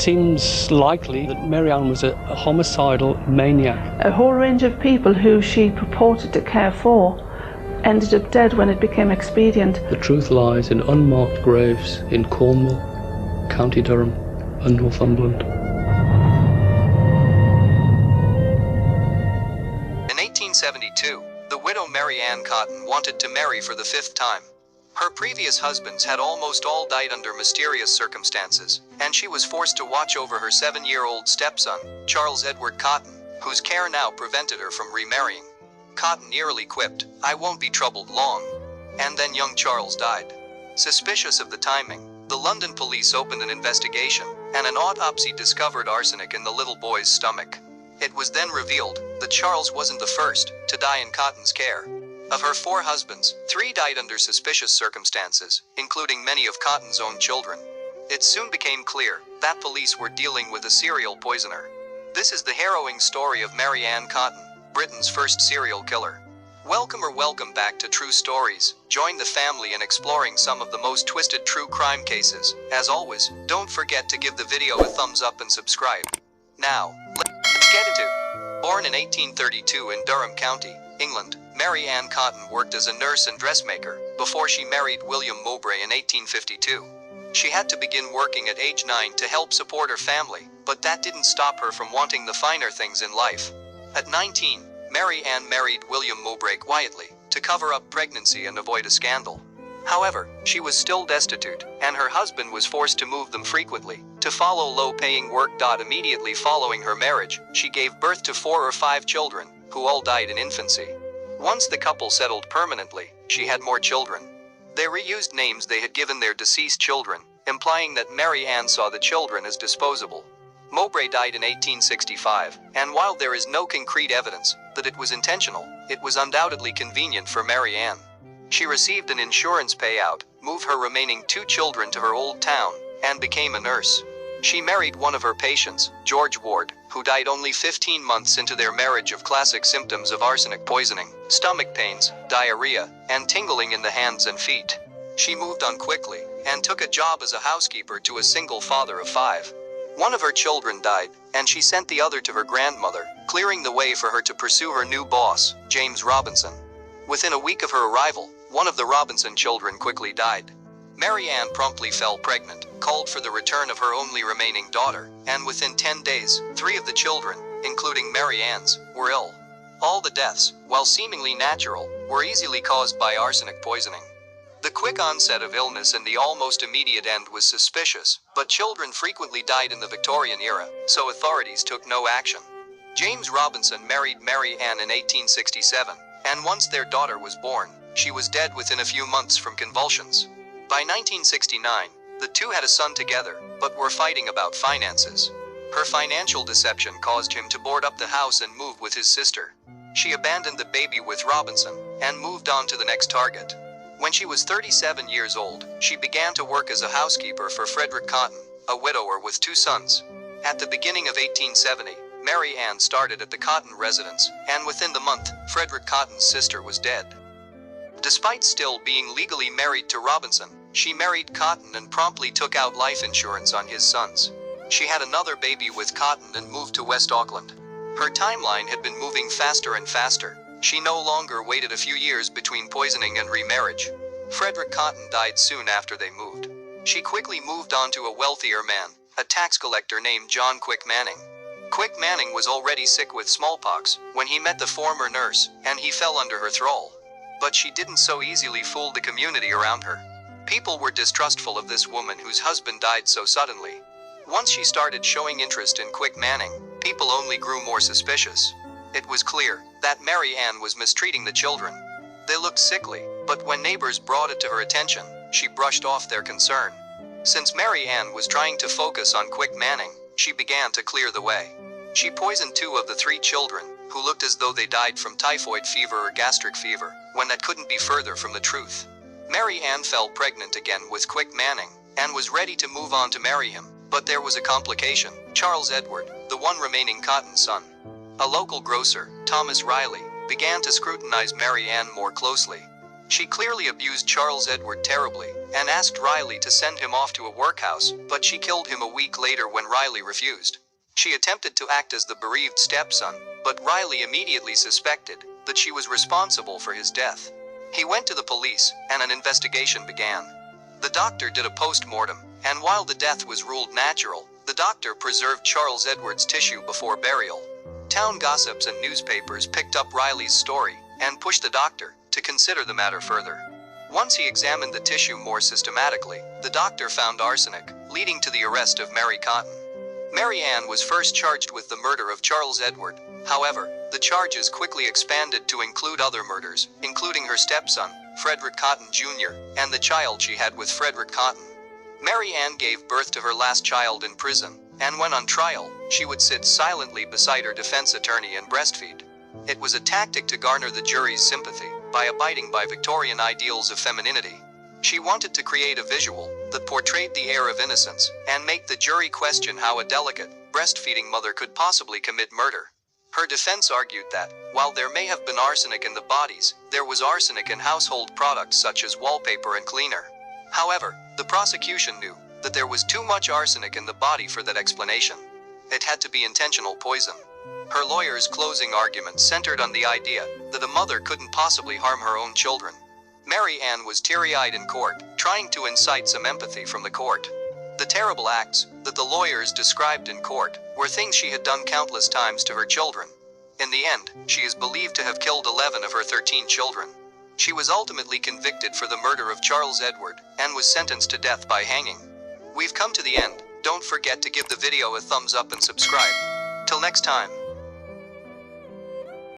seems likely that Mary Ann was a homicidal maniac. A whole range of people who she purported to care for ended up dead when it became expedient. The truth lies in unmarked graves in Cornwall, County Durham and Northumberland. In 1872, the widow Mary Ann Cotton wanted to marry for the 5th time. Her previous husbands had almost all died under mysterious circumstances, and she was forced to watch over her 7-year-old stepson, Charles Edward Cotton, whose care now prevented her from remarrying. Cotton eerily quipped, "I won't be troubled long." And then young Charles died. Suspicious of the timing, the London police opened an investigation, and an autopsy discovered arsenic in the little boy's stomach. It was then revealed that Charles wasn't the first to die in Cotton's care. Of her 4 husbands, 3 died under suspicious circumstances, including many of Cotton's own children. It soon became clear that police were dealing with a serial poisoner. This is the harrowing story of Mary Ann Cotton, Britain's first serial killer. Welcome back to True Stories. Join the family in exploring some of the most twisted true crime cases. As always, don't forget to give the video a thumbs up and subscribe. Now, let's get into it. Born in 1832 in Durham County, England, Mary Ann Cotton worked as a nurse and dressmaker before she married William Mowbray in 1852. She had to begin working at age 9 to help support her family, but that didn't stop her from wanting the finer things in life. At 19, Mary Ann married William Mowbray quietly to cover up pregnancy and avoid a scandal. However, she was still destitute, and her husband was forced to move them frequently to follow low-paying work. Immediately following her marriage, she gave birth to 4 or 5 children, who all died in infancy. Once the couple settled permanently, she had more children. They reused names they had given their deceased children, implying that Mary Ann saw the children as disposable. Mowbray died in 1865, and while there is no concrete evidence that it was intentional, it was undoubtedly convenient for Mary Ann. She received an insurance payout, moved her remaining 2 children to her old town, and became a nurse. She married one of her patients, George Ward, who died only 15 months into their marriage of classic symptoms of arsenic poisoning, stomach pains, diarrhea, and tingling in the hands and feet. She moved on quickly, and took a job as a housekeeper to a single father of 5. One of her children died, and she sent the other to her grandmother, clearing the way for her to pursue her new boss, James Robinson. Within a week of her arrival, one of the Robinson children quickly died. Mary Ann promptly fell pregnant, called for the return of her only remaining daughter, and within 10 days, 3 of the children, including Mary Ann's, were ill. All the deaths, while seemingly natural, were easily caused by arsenic poisoning. The quick onset of illness and the almost immediate end was suspicious, but children frequently died in the Victorian era, so authorities took no action. James Robinson married Mary Ann in 1867, and once their daughter was born, she was dead within a few months from convulsions. By 1969, the two had a son together, but were fighting about finances. Her financial deception caused him to board up the house and move with his sister. She abandoned the baby with Robinson, and moved on to the next target. When she was 37 years old, she began to work as a housekeeper for Frederick Cotton, a widower with 2 sons. At the beginning of 1870, Mary Ann started at the Cotton residence, and within the month, Frederick Cotton's sister was dead. Despite still being legally married to Robinson, she married Cotton and promptly took out life insurance on his sons. She had another baby with Cotton and moved to West Auckland. Her timeline had been moving faster and faster. She no longer waited a few years between poisoning and remarriage. Frederick Cotton died soon after they moved. She quickly moved on to a wealthier man, a tax collector named John Quick Manning. Quick Manning was already sick with smallpox when he met the former nurse, and he fell under her thrall. But she didn't so easily fool the community around her. People were distrustful of this woman whose husband died so suddenly. Once she started showing interest in Quick Manning, people only grew more suspicious. It was clear that Mary Ann was mistreating the children. They looked sickly, but when neighbors brought it to her attention, she brushed off their concern. Since Mary Ann was trying to focus on Quick Manning, she began to clear the way. She poisoned 2 of the 3 children, who looked as though they died from typhoid fever or gastric fever, when that couldn't be further from the truth. Mary Ann fell pregnant again with Quick Manning, and was ready to move on to marry him, but there was a complication: Charles Edward, the one remaining Cotton son. A local grocer, Thomas Riley, began to scrutinize Mary Ann more closely. She clearly abused Charles Edward terribly, and asked Riley to send him off to a workhouse, but she killed him a week later when Riley refused. She attempted to act as the bereaved stepson, but Riley immediately suspected that she was responsible for his death. He went to the police, and an investigation began. The doctor did a post-mortem, and while the death was ruled natural, the doctor preserved Charles Edward's tissue before burial. Town gossips and newspapers picked up Riley's story and pushed the doctor to consider the matter further. Once he examined the tissue more systematically, the doctor found arsenic, leading to the arrest of Mary Cotton. Mary Ann was first charged with the murder of Charles Edward. However, the charges quickly expanded to include other murders, including her stepson, Frederick Cotton Jr., and the child she had with Frederick Cotton. Mary Ann gave birth to her last child in prison, and when on trial, she would sit silently beside her defense attorney and breastfeed. It was a tactic to garner the jury's sympathy by abiding by Victorian ideals of femininity. She wanted to create a visual that portrayed the air of innocence and make the jury question how a delicate, breastfeeding mother could possibly commit murder. Her defense argued that, while there may have been arsenic in the bodies, there was arsenic in household products such as wallpaper and cleaner. However, the prosecution knew that there was too much arsenic in the body for that explanation. It had to be intentional poison. Her lawyer's closing argument centered on the idea that a mother couldn't possibly harm her own children. Mary Ann was teary-eyed in court, trying to incite some empathy from the court. The terrible acts that the lawyers described in court were things she had done countless times to her children. In the end, she is believed to have killed 11 of her 13 children. She was ultimately convicted for the murder of Charles Edward and was sentenced to death by hanging. We've come to the end. Don't forget to give the video a thumbs up and subscribe. Till next time.